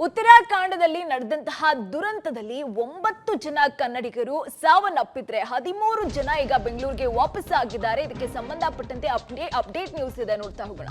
ಉತ್ತರಾಖಂಡದಲ್ಲಿ ನಡೆದಂತಹ ದುರಂತದಲ್ಲಿ 9 ಜನ ಕನ್ನಡಿಗರು ಸಾವನ್ನಪ್ಪಿದ್ರೆ 13 ಜನ ಈಗ ಬೆಂಗಳೂರಿಗೆ ವಾಪಸ್ ಆಗಿದ್ದಾರೆ. ಇದಕ್ಕೆ ಸಂಬಂಧಪಟ್ಟಂತೆ ಅಪ್ಡೇಟ್ ನ್ಯೂಸ್ ಇದೆ, ನೋಡ್ತಾ ಹೋಗೋಣ.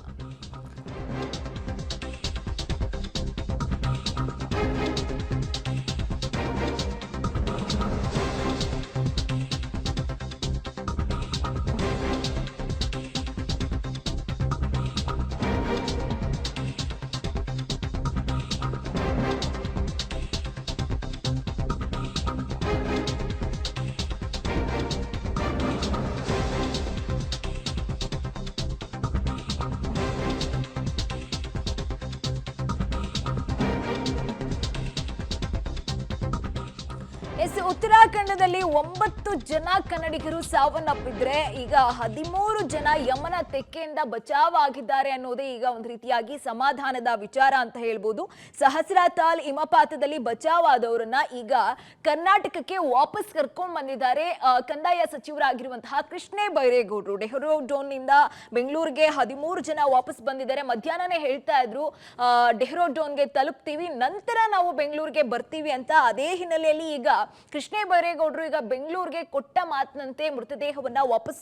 ಉತ್ತರಾಖಂಡದಲ್ಲಿ 9 ಜನ ಕನ್ನಡಿಗರು ಸಾವನ್ನಪ್ಪಿದ್ರೆ ಈಗ 13 ಜನ ಯಮನ ತೆಕ್ಕೆಯಿಂದ ಬಚಾವಾಗಿದ್ದಾರೆ ಅನ್ನೋದೇ ಈಗ ಒಂದು ರೀತಿಯಾಗಿ ಸಮಾಧಾನದ ವಿಚಾರ ಅಂತ ಹೇಳ್ಬೋದು. ಸಹಸ್ರತಾಲ್ ಹಿಮಪಾತದಲ್ಲಿ ಬಚಾವಾದವರನ್ನ ಈಗ ಕರ್ನಾಟಕಕ್ಕೆ ವಾಪಸ್ ಕರ್ಕೊಂಡು ಬಂದಿದ್ದಾರೆ. ಕಂದಾಯ ಸಚಿವರಾಗಿರುವಂತಹ ಕೃಷ್ಣೇ ಬೈರೇಗೌಡರು ಡೆಹ್ರಾಡೂನ್ನಿಂದ ಬೆಂಗಳೂರಿಗೆ 13 ಜನ ವಾಪಸ್ ಬಂದಿದ್ದಾರೆ. ಮಧ್ಯಾಹ್ನನೇ ಹೇಳ್ತಾ ಇದ್ರು ಡೆಹ್ರಾಡೂನ್ಗೆ ತಲುಪ್ತೀವಿ, ನಂತರ ನಾವು ಬೆಂಗಳೂರಿಗೆ ಬರ್ತೀವಿ ಅಂತ. ಅದೇ ಹಿನ್ನೆಲೆಯಲ್ಲಿ ಈಗ ಕೃಷ್ಣೇ ಬೈರೇಗೌಡರು ಈಗ ಬೆಂಗಳೂರಿಗೆ ಕೊಟ್ಟ ಮಾತಿನಂತೆ ಮೃತದೇಹವನ್ನ ವಾಪಸ್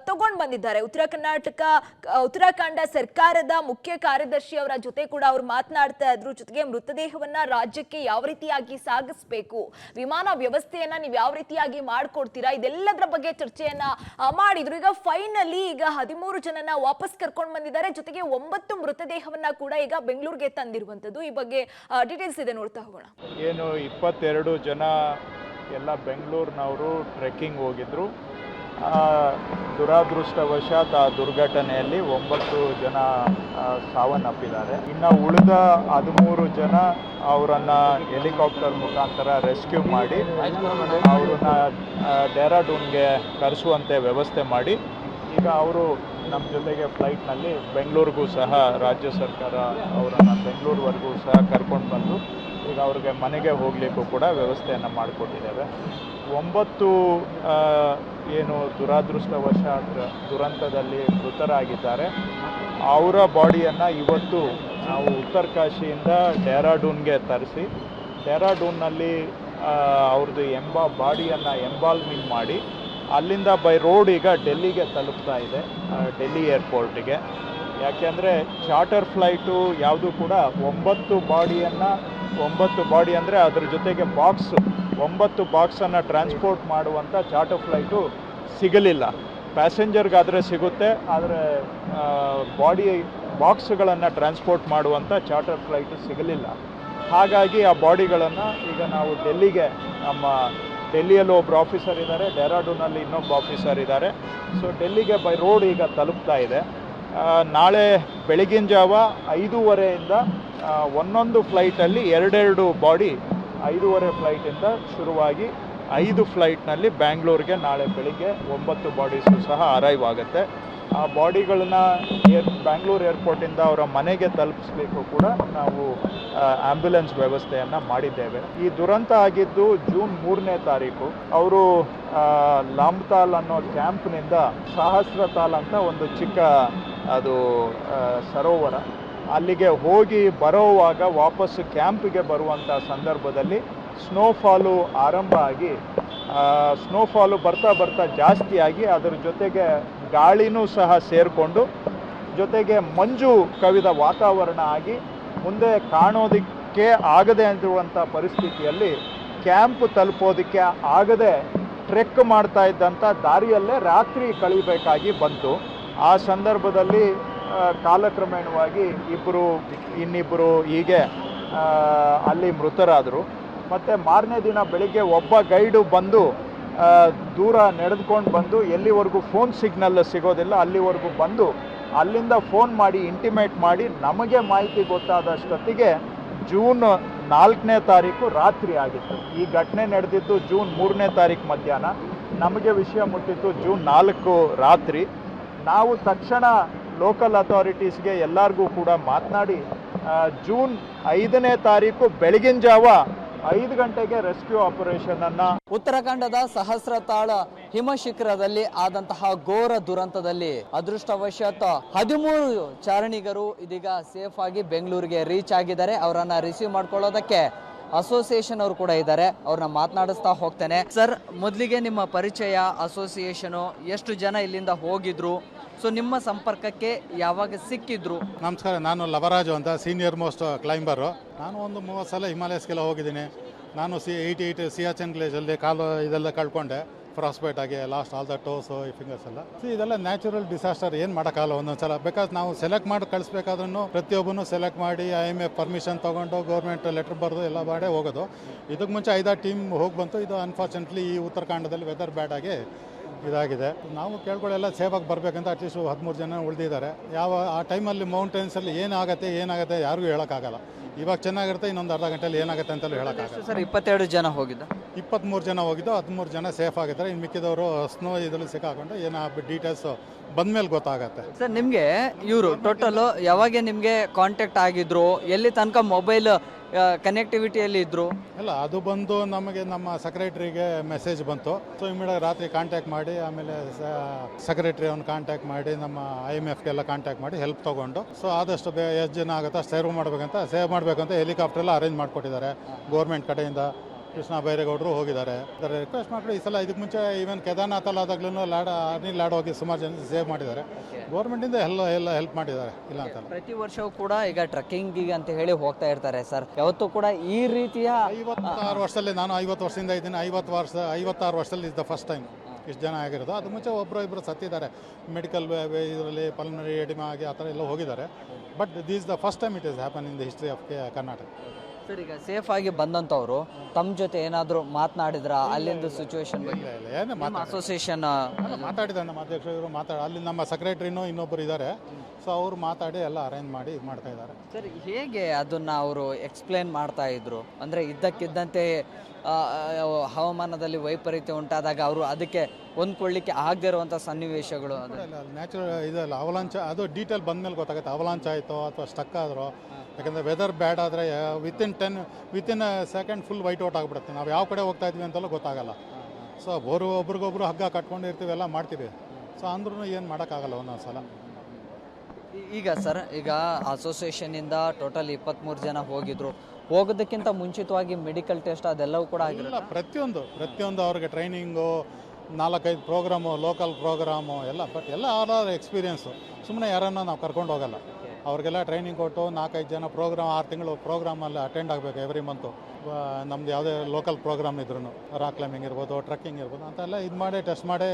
ತಗೊಂಡು ಬಂದಿದ್ದಾರೆ. ಉತ್ತರಾಖಂಡ ಸರ್ಕಾರದ ಮುಖ್ಯ ಕಾರ್ಯದರ್ಶಿ ಅವರ ಜೊತೆ ಕೂಡ ಅವರು ಮಾತನಾಡ್ತಾ ಇದ್ರು. ಜೊತೆಗೆ ಮೃತದೇಹವನ್ನ ರಾಜ್ಯಕ್ಕೆ ಯಾವ ರೀತಿಯಾಗಿ ಸಾಗಿಸಬೇಕು, ವಿಮಾನ ವ್ಯವಸ್ಥೆಯನ್ನ ನೀವು ಯಾವ ರೀತಿಯಾಗಿ ಮಾಡ್ಕೊಡ್ತೀರಾ, ಇದೆಲ್ಲದರ ಬಗ್ಗೆ ಚರ್ಚೆಯನ್ನ ಮಾಡಿದ್ರು. ಈಗ ಫೈನಲಿ ಈಗ 13 ಜನನ ವಾಪಸ್ ಕರ್ಕೊಂಡು ಬಂದಿದ್ದಾರೆ. ಜೊತೆಗೆ 9 ಮೃತದೇಹವನ್ನ ಕೂಡ ಈಗ ಬೆಂಗಳೂರಿಗೆ ತಂದಿರುವಂತದ್ದು. ಈ ಬಗ್ಗೆ ಡೀಟೇಲ್ಸ್ ಇದೆ, ನೋಡ್ತಾ ಹೋಗೋಣ. ಏನು 22 ಜನ ಎಲ್ಲ ಬೆಂಗಳೂರಿನವರು ಟ್ರೆಕ್ಕಿಂಗ್ ಹೋಗಿದ್ರು. ದುರಾದೃಷ್ಟವಶಾತ್ ಆ ದುರ್ಘಟನೆಯಲ್ಲಿ 9 ಜನ ಸಾವನ್ನಪ್ಪಿದ್ದಾರೆ. ಇನ್ನು ಉಳಿದ 13 ಜನ ಅವರನ್ನು ಹೆಲಿಕಾಪ್ಟರ್ ಮುಖಾಂತರ ರೆಸ್ಕ್ಯೂ ಮಾಡಿ ಅವ್ರನ್ನ ಡೆಹ್ರಾಡೂನ್ಗೆ ಕರೆಸುವಂತೆ ವ್ಯವಸ್ಥೆ ಮಾಡಿ ಈಗ ಅವರು ನಮ್ಮ ಜೊತೆಗೆ ಫ್ಲೈಟ್ನಲ್ಲಿ ಬೆಂಗಳೂರಿಗೂ ಸಹ ರಾಜ್ಯ ಸರ್ಕಾರ ಅವರನ್ನು ಬೆಂಗಳೂರುವರೆಗೂ ಸಹ ಕರ್ಕೊಂಡು ಬಂದು ಈಗ ಅವ್ರಿಗೆ ಮನೆಗೆ ಹೋಗಲಿಕ್ಕೂ ಕೂಡ ವ್ಯವಸ್ಥೆಯನ್ನು ಮಾಡಿಕೊಟ್ಟಿದ್ದೇವೆ. 9 ಏನು ದುರಾದೃಷ್ಟವಶಾತ್ ದುರಂತದಲ್ಲಿ ಮೃತರಾಗಿದ್ದಾರೆ, ಅವರ ಬಾಡಿಯನ್ನು ಇವತ್ತು ನಾವು ಉತ್ತರಕಾಶಿಯಿಂದ ಡೆಹ್ರಾಡೂನ್ಗೆ ತರಿಸಿ ಡೆಹ್ರಾಡೂನ್ನಲ್ಲಿ ಅವ್ರದ್ದು ಬಾಡಿಯನ್ನು ಎಂಬಾಲ್ಮಿಂಗ್ ಮಾಡಿ ಅಲ್ಲಿಂದ ಬೈ ರೋಡ್ ಈಗ ಡೆಲ್ಲಿಗೆ ತಲುಪ್ತಾ ಇದೆ, ಡೆಲ್ಲಿ ಏರ್ಪೋರ್ಟಿಗೆ. ಯಾಕೆಂದರೆ ಚಾರ್ಟರ್ ಫ್ಲೈಟು ಯಾವುದು ಕೂಡ 9 ಬಾಡಿ ಅಂದರೆ ಅದ್ರ ಜೊತೆಗೆ 9 ಬಾಕ್ಸನ್ನು ಟ್ರಾನ್ಸ್ಪೋರ್ಟ್ ಮಾಡುವಂಥ ಚಾರ್ಟರ್ ಫ್ಲೈಟು ಸಿಗಲಿಲ್ಲ. ಪ್ಯಾಸೆಂಜರ್ಗಾದರೆ ಸಿಗುತ್ತೆ, ಆದರೆ ಬಾಕ್ಸ್ಗಳನ್ನು ಟ್ರಾನ್ಸ್ಪೋರ್ಟ್ ಮಾಡುವಂಥ ಚಾರ್ಟರ್ ಫ್ಲೈಟು ಸಿಗಲಿಲ್ಲ. ಹಾಗಾಗಿ ಆ ಬಾಡಿಗಳನ್ನು ಈಗ ನಾವು ಡೆಲ್ಲಿಗೆ, ನಮ್ಮ ಡೆಲ್ಲಿಯಲ್ಲಿ ಒಬ್ಬರು ಆಫೀಸರ್ ಇದ್ದಾರೆ, ಡೆಹ್ರಾಡೂನಲ್ಲಿ ಇನ್ನೊಬ್ಬ ಆಫೀಸರ್ ಇದ್ದಾರೆ. ಸೊ ಡೆಲ್ಲಿಗೆ ಬೈ ರೋಡ್ ಈಗ ತಲುಪ್ತಾ ಇದೆ. ನಾಳೆ ಬೆಳಗಿನ ಜಾವ 5:30 ಒಂದೊಂದು ಫ್ಲೈಟಲ್ಲಿ 2 ಬಾಡಿ 5:30 ಫ್ಲೈಟಿಂದ ಶುರುವಾಗಿ 5 ಫ್ಲೈಟ್ನಲ್ಲಿ ಬ್ಯಾಂಗ್ಳೂರಿಗೆ ನಾಳೆ ಬೆಳಿಗ್ಗೆ 9 ಬಾಡೀಸು ಸಹ ಅರೈವ್ ಆಗುತ್ತೆ. ಆ ಬಾಡಿಗಳನ್ನ ಬ್ಯಾಂಗ್ಳೂರು ಏರ್ಪೋರ್ಟಿಂದ ಅವರ ಮನೆಗೆ ತಲುಪಿಸ್ಲಿಕ್ಕೂ ಕೂಡ ನಾವು ಆ್ಯಂಬುಲೆನ್ಸ್ ವ್ಯವಸ್ಥೆಯನ್ನು ಮಾಡಿದ್ದೇವೆ. ಈ ದುರಂತ ಆಗಿದ್ದು ಜೂನ್ 3ನೇ ತಾರೀಕು. ಅವರು ಲಾಂಬ್ತಾಲ್ ಅನ್ನೋ ಕ್ಯಾಂಪ್ನಿಂದ ಸಹಸ್ರತಾಲ್ ಅಂತ ಒಂದು ಚಿಕ್ಕ ಅದು ಸರೋವರ, ಅಲ್ಲಿಗೆ ಹೋಗಿ ಬರೋವಾಗ ವಾಪಸ್ಸು ಕ್ಯಾಂಪಿಗೆ ಬರುವಂಥ ಸಂದರ್ಭದಲ್ಲಿ ಸ್ನೋಫಾಲು ಆರಂಭ ಆಗಿ ಸ್ನೋಫಾಲು ಬರ್ತಾ ಜಾಸ್ತಿಯಾಗಿ ಅದರ ಜೊತೆಗೆ ಗಾಳಿನೂ ಸಹ ಸೇರಿಕೊಂಡು ಜೊತೆಗೆ ಮಂಜು ಕವಿದ ವಾತಾವರಣ ಆಗಿ ಮುಂದೆ ಕಾಣೋದಕ್ಕೆ ಆಗದೆ ಇರುವಂಥ ಪರಿಸ್ಥಿತಿಯಲ್ಲಿ ಕ್ಯಾಂಪ್ ತಲುಪೋದಕ್ಕೆ ಆಗದೆ ಟ್ರೆಕ್ ಮಾಡ್ತಾ ಇದ್ದಂಥ ದಾರಿಯಲ್ಲೇ ರಾತ್ರಿ ಕಳಿಬೇಕಾಗಿ ಬಂತು. ಆ ಸಂದರ್ಭದಲ್ಲಿ ಕಾಲಕ್ರಮೇಣವಾಗಿ ಇನ್ನಿಬ್ಬರು ಹೀಗೆ ಅಲ್ಲಿ ಮೃತರಾದರು. ಮತ್ತು ಮಾರನೇ ದಿನ ಬೆಳಿಗ್ಗೆ ಒಬ್ಬ ಗೈಡು ಬಂದು ದೂರ ನಡೆದುಕೊಂಡು ಬಂದು ಎಲ್ಲಿವರೆಗೂ ಫೋನ್ ಸಿಗ್ನಲ್ ಸಿಗೋದಿಲ್ಲ ಅಲ್ಲಿವರೆಗೂ ಬಂದು ಅಲ್ಲಿಂದ ಫೋನ್ ಮಾಡಿ ಇಂಟಿಮೇಟ್ ಮಾಡಿ ನಮಗೆ ಮಾಹಿತಿ ಗೊತ್ತಾದಷ್ಟೊತ್ತಿಗೆ ಜೂನ್ 4ನೇ ತಾರೀಕು ರಾತ್ರಿ ಆಗಿತ್ತು. ಈ ಘಟನೆ ನಡೆದಿದ್ದು ಜೂನ್ 3ನೇ ತಾರೀಕು ಮಧ್ಯಾಹ್ನ, ನಮಗೆ ವಿಷಯ ಮುಟ್ಟಿತ್ತು ಜೂನ್ 4 ರಾತ್ರಿ. ನಾವು ತಕ್ಷಣ ಲೋಕಲ್ ಅಥಾರಿಟೀಸ್ಗೆ ಎಲ್ಲರಿಗೂ ಕೂಡ ಮಾತನಾಡಿ ಜೂನ್ 5ನೇ ತಾರೀಕು ಬೆಳಗಿನ ಜಾವ 5 ಗಂಟೆಗೆ ರೆಸ್ಕ್ಯೂ ಆಪರೇಷನನ್ನು. ಉತ್ತರಾಖಂಡದ ಸಹಸ್ರತಾಳ ಹಿಮಶಿಖರದಲ್ಲಿ ಆದಂತಹ ಘೋರ ದುರಂತದಲ್ಲಿ ಅದೃಷ್ಟವಶಾತ್ 13 ಚಾರಣಿಗರು ಇದೀಗ ಸೇಫ್ ಆಗಿ ಬೆಂಗಳೂರಿಗೆ ರೀಚ್ ಆಗಿದ್ದಾರೆ. ಅವರನ್ನ ರಿಸೀವ್ ಮಾಡ್ಕೊಳ್ಳೋದಕ್ಕೆ ಅಸೋಸಿಯೇಷನ್ ಅವರು ಕೂಡ ಇದ್ದಾರೆ, ಅವ್ರನ್ನ ಮಾತನಾಡಿಸ್ತಾ ಹೋಗ್ತೇನೆ. ಸರ್, ಮೊದಲಿಗೆ ನಿಮ್ಮ ಪರಿಚಯ, ಅಸೋಸಿಯೇಷನು, ಎಷ್ಟು ಜನ ಇಲ್ಲಿಂದ ಹೋಗಿದ್ರು, ಸೊ ನಿಮ್ಮ ಸಂಪರ್ಕಕ್ಕೆ ಯಾವಾಗ ಸಿಕ್ಕಿದ್ರು? ನಮಸ್ಕಾರ, ನಾನು ಲವರಾಜು ಅಂತ, ಸೀನಿಯರ್ ಮೋಸ್ಟ್ ಕ್ಲೈಂಬರು. ನಾನು ಒಂದು 30 ಸಲ ಹಿಮಾಲಯಸ್ಗೆಲ್ಲ ಹೋಗಿದ್ದೀನಿ. ನಾನು 88 ಸಿಯಾಚನ್ ಗ್ಲೇಜಲ್ಲಿ ಕಾಲು ಇದೆಲ್ಲ ಕಳ್ಕೊಂಡೆ, ಫ್ರಾಸ್ಬೈಟ್ ಆಗಿ ಲಾಸ್ಟ್ ಆಲ್ ದ ಟೋಸು ಈ ಫಿಂಗರ್ಸ್ ಎಲ್ಲ. ಇದೆಲ್ಲ ನ್ಯಾಚುರಲ್ ಡಿಸಾಸ್ಟರ್, ಏನು ಮಾಡೋಕ್ಕಾಗಲ್ಲ ಒಂದೊಂದು ಸಲ. ಬಿಕಾಸ್ ನಾವು ಸೆಲೆಕ್ಟ್ ಮಾಡಿ ಕಳಿಸ್ಬೇಕಾದ್ರೂ ಪ್ರತಿಯೊಬ್ಬನು ಸೆಲೆಕ್ಟ್ ಮಾಡಿ IMF ಪರ್ಮಿಷನ್ ತೊಗೊಂಡು ಗೌರ್ಮೆಂಟ್ ಲೆಟ್ರ್ ಬರೆದು ಎಲ್ಲ ಮಾಡೇ ಹೋಗೋದು. ಇದಕ್ಕೆ ಮುಂಚೆ 5-6 ಟೀಮ್ ಹೋಗಿ ಬಂತು. ಇದು ಅನ್ಫಾರ್ಚುನೇಟ್ಲಿ ಈ ಉತ್ತರಾಖಂಡದಲ್ಲಿ ವೆದರ್ ಬ್ಯಾಡ್ ಆಗಿ ಇದಾಗಿದೆ. ನಾವು ಕೇಳ್ಕೊಳ್ಳೆಲ್ಲ ಸೇಫಾಗಿ ಬರಬೇಕಂತ ಅಟ್ಲೀಸ್ಟ್ 13 ಜನ ಉಳಿದಿದ್ದಾರೆ. ಆ ಟೈಮಲ್ಲಿ ಮೌಂಟೇನ್ಸಲ್ಲಿ ಏನಾಗುತ್ತೆ ಯಾರಿಗೂ ಹೇಳೋಕ್ಕಾಗಲ್ಲ. ಇವಾಗ ಚೆನ್ನಾಗಿರುತ್ತೆ, ಇನ್ನೊಂದು ಅರ್ಧ ಗಂಟೆಯಲ್ಲಿ ಏನಾಗುತ್ತೆ ಅಂತಲೂ ಹೇಳೋಕ್ಕಾಗಲ್ಲ. ಸರ್, 22 ಜನ ಹೋಗಿದ್ದ? 23 ಜನ ಹೋಗಿದ್ದು, 13 ಜನ ಸೇಫ್ ಆಗಿದ್ದಾರೆ. ಇನ್ನು ಮಿಕ್ಕಿದವರು ಸ್ನೋ ಇದರಲ್ಲಿ ಸಿಕ್ಕಾಕೊಂಡು ಏನೋ ಡೀಟೇಲ್ಸು ಬಂದಮೇಲೆ ಗೊತ್ತಾಗತ್ತೆ. ಸರ್, ನಿಮಗೆ ಇವರು ಟೋಟಲು ಯಾವಾಗ ನಿಮಗೆ ಕಾಂಟ್ಯಾಕ್ಟ್ ಆಗಿದ್ರು, ಎಲ್ಲಿ ತನಕ ಮೊಬೈಲ್ ಕನೆಕ್ಟಿವಿಟಿಯಲ್ಲಿ ಇದ್ರು? ಇಲ್ಲ, ಅದು ಬಂದು ನಮಗೆ ನಮ್ಮ ಸೆಕ್ರೆಟ್ರಿಗೆ ಮೆಸೇಜ್ ಬಂತು. ಸೊ ಇಮಿಡಿಯೇಟ್ ರಾತ್ರಿ ಕಾಂಟ್ಯಾಕ್ಟ್ ಮಾಡಿ, ಆಮೇಲೆ ಸೆಕ್ರೆಟ್ರಿ ಅವ್ನು ಕಾಂಟ್ಯಾಕ್ಟ್ ಮಾಡಿ, ನಮ್ಮ IMFಗೆಲ್ಲ ಕಾಂಟ್ಯಾಕ್ಟ್ ಮಾಡಿ ಹೆಲ್ಪ್ ತೊಗೊಂಡು, ಸೊ ಆದಷ್ಟು ಎಷ್ಟು ಜನ ಆಗುತ್ತೋ ಸೇವ್ ಮಾಡಬೇಕಂತ ಹೆಲಿಕಾಪ್ಟರ್ ಅರೇಂಜ್ ಮಾಡಿಕೊಟ್ಟಿದ್ದಾರೆ ಗೌರ್ಮೆಂಟ್ ಕಡೆಯಿಂದ. ಕೃಷ್ಣ ಬೈರೇಗೌಡರು ಹೋಗಿದ್ದಾರೆ. ರಿಕ್ವೆಸ್ಟ್ ಮಾಡಿ ಈ ಸಲ ಇದಕ್ಕೆ ಮುಂಚೆ ಈವನ್ ಕೇದಾರ್ನಾಥಲ್ಲಿ ಆದಾಗ್ಲೂ ಲಾಡ್ ಹೋಗಿ ಸುಮಾರು ಜನ ಸೇವ್ ಮಾಡಿದ್ದಾರೆ. ಗೌರ್ಮೆಂಟಿಂದ ಎಲ್ಲ ಹೆಲ್ಪ್ ಮಾಡಿದ್ದಾರೆ, ಇಲ್ಲ ಅಂತ. ಪ್ರತಿ ವರ್ಷವೂ ಕೂಡ ಈಗ ಟ್ರೆಕ್ಕಿಂಗಿಗೆ ಅಂತ ಹೇಳಿ ಹೋಗ್ತಾ ಇರ್ತಾರೆ ಸರ್. ಯಾವತ್ತೂ ಕೂಡ ಈ ರೀತಿಯ 56 ವರ್ಷದಲ್ಲಿ, ನಾನು 50 ವರ್ಷದಿಂದ ಇದ್ದೀನಿ. 56 ವರ್ಷದಲ್ಲಿ ಇಸ್ ದ ಫಸ್ಟ್ ಟೈಮ್ ಇಷ್ಟು ಜನ ಆಗಿರೋದು. ಅದು ಮುಂಚೆ ಇಬ್ಬರು ಸತ್ತಿದ್ದಾರೆ ಮೆಡಿಕಲ್ ಇದರಲ್ಲಿ, ಪಲ್ಮನರಿ ಎಡಿಮಾ ಆಗಿ ಆ ಥರ ಎಲ್ಲ ಹೋಗಿದ್ದಾರೆ. But this the first time it is happen in the history of Karnataka. Sir, ಈಗ ಸೇಫ್ ಆಗಿ ಬಂದಂಥವ್ರು ತಮ್ಮ ಜೊತೆ ಏನಾದರೂ ಮಾತನಾಡಿದ್ರ ಅಲ್ಲಿಂದ ಸಿಚುವೇಶನ್ ಬಗ್ಗೆ? ಏನು ಅಸೋಸಿಯೇಷನ್ ಮಾತಾಡಿದ್ದಾರೆ, ನಮ್ಮ ಅಧ್ಯಕ್ಷರು ಅಲ್ಲಿ ನಮ್ಮ ಸೆಕ್ರೆಟ್ರಿನೂ ಇನ್ನೊಬ್ಬರು ಇದ್ದಾರೆ. ಸೊ ಅವರು ಮಾತಾಡಿ ಎಲ್ಲ ಅರೇಂಜ್ ಮಾಡಿ ಇದು ಮಾಡ್ತಾ ಇದ್ದಾರೆ. ಸರ್, ಹೇಗೆ ಅದನ್ನು ಅವರು ಎಕ್ಸ್ಪ್ಲೇನ್ ಮಾಡ್ತಾ ಇದ್ರು? ಅಂದರೆ ಇದ್ದಕ್ಕಿದ್ದಂತೆ ಹವಾಮಾನದಲ್ಲಿ ವೈಪರೀತ್ಯ ಉಂಟಾದಾಗ ಅವರು ಅದಕ್ಕೆ ಹೊಂದ್ಕೊಳ್ಳಿಕ್ಕೆ ಆಗದೇ ಇರುವಂಥ ಸನ್ನಿವೇಶಗಳು? ನ್ಯಾಚುರಲ್ ಇದಲ್ಲ, ಅವಲಾಂಚ ಅದು ಡೀಟೇಲ್ ಬಂದಮೇಲೆ ಗೊತ್ತಾಗುತ್ತೆ. ಅವಲಾಂಚ್ ಆಯಿತು ಅಥವಾ ಸ್ಟಕ್ ಆದರೂ, ಯಾಕಂದರೆ ವೆದರ್ ಬ್ಯಾಡ್ ಆದರೆ within second full white out ಆಗಿಬಿಡುತ್ತೆ. ನಾವು ಯಾವ ಕಡೆ ಹೋಗ್ತಾ ಇದ್ವಿ ಅಂತೆಲ್ಲ ಗೊತ್ತಾಗಲ್ಲ. ಸೊ ಒಬ್ರಿಗೊಬ್ರು ಹಗ್ಗ ಕಟ್ಕೊಂಡಿರ್ತೀವಿ, ಎಲ್ಲ ಮಾಡ್ತೀವಿ. ಸೊ ಅಂದ್ರೂ ಏನು ಮಾಡೋಕ್ಕಾಗಲ್ಲ ಒಂದೊಂದು ಸಲ. ಈಗ ಸರ್, ಈಗ ಅಸೋಸಿಯೇಷನಿಂದ ಟೋಟಲ್ 23 ಜನ ಹೋಗಿದ್ರು. ಹೋಗೋದಕ್ಕಿಂತ ಮುಂಚಿತವಾಗಿ ಮೆಡಿಕಲ್ ಟೆಸ್ಟ್ ಅದೆಲ್ಲವೂ ಕೂಡ ಆಗಿಲ್ಲ? ಪ್ರತಿಯೊಂದು ಅವ್ರಿಗೆ ಟ್ರೈನಿಂಗು, 4-5 ಪ್ರೋಗ್ರಾಮು, ಲೋಕಲ್ ಪ್ರೋಗ್ರಾಮು ಎಲ್ಲ. ಬಟ್ ಎಲ್ಲ ಅವರ ಎಕ್ಸ್ಪೀರಿಯೆನ್ಸು. ಸುಮ್ಮನೆ ಯಾರನ್ನ ನಾವು ಕರ್ಕೊಂಡು ಹೋಗಲ್ಲ. ಅವ್ರಿಗೆಲ್ಲ ಟ್ರೈನಿಂಗ್ ಕೊಟ್ಟು 4-5 ಜನ ಪ್ರೋಗ್ರಾಮ್ 6 ತಿಂಗಳು ಪ್ರೋಗ್ರಾಮಲ್ಲಿ ಅಟೆಂಡ್ ಆಗಬೇಕು ಎವ್ರಿ ಮಂತು. ನಮ್ದು ಯಾವುದೇ ಲೋಕಲ್ ಪ್ರೋಗ್ರಾಮ್ ಇದ್ರೂ, ರಾಕ್ ಕ್ಲೈಂಬಿಂಗ್ ಇರ್ಬೋದು, ಟ್ರಕ್ಕಿಂಗ್ ಇರ್ಬೋದು ಅಂತೆಲ್ಲ ಇದು ಮಾಡಿ ಟೆಸ್ಟ್ ಮಾಡಿ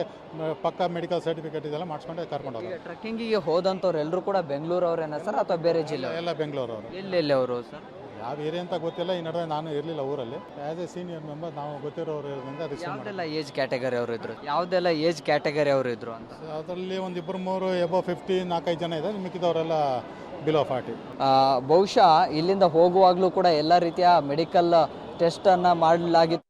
ಪಕ್ಕ ಮೆಡಿಕಲ್ ಸರ್ಟಿಫಿಕೇಟ್ ಇದೆಲ್ಲ ಮಾಡಿಸ್ಕೊಂಡೆ ಕರ್ಕೊಂಡು ಹೋಗೋದು. ಟ್ರಕ್ಕಿಂಗಿಗೆ ಹೋದಂಥವ್ರು ಎಲ್ಲರೂ ಕೂಡ ಬೆಂಗಳೂರವ್ರೇನ ಸರ್ ಅಥವಾ ಬೇರೆ ಜಿಲ್ಲೆ? ಎಲ್ಲ ಬೆಂಗಳೂರವರು. ಎಲ್ಲೆಲ್ಲಿ ಅವರು ಸರ್? ಯಾವ ಏರಿಯಾ ಅಂತ ಗೊತ್ತಿಲ್ಲ. ಈ ನಡುವೆ ನಾನು ಇರಲಿಲ್ಲ ಊರಲ್ಲಿ. ಆ್ಯಸ್ ಎ ಸೀನಿಯರ್ ಮೆಂಬರ್ ನಾವು ಗೊತ್ತಿರೋರು ಇರೋದ್ರಿಂದ ಯಾವುದೆಲ್ಲ ಏಜ್ ಕ್ಯಾಟಗರಿ ಅವರು ಇದ್ರು? ಯಾವುದೆಲ್ಲ ಏಜ್ ಕ್ಯಾಟಗರಿ ಅವರು ಇದ್ರು ಅಂತ? ಅದರಲ್ಲಿ ಒಂದು 2-3 ಎಬೋ 50, 4-5 ಜನ ಇದೆ. ಮಿಕ್ಕಿದವರೆಲ್ಲ ಬಿಲೋ 40. ಬಹುಶಃ ಇಲ್ಲಿಂದ ಹೋಗುವಾಗಲೂ ಕೂಡ ಎಲ್ಲ ರೀತಿಯ ಮೆಡಿಕಲ್ ಟೆಸ್ಟನ್ನು ಮಾಡಲಾಗಿತ್ತು.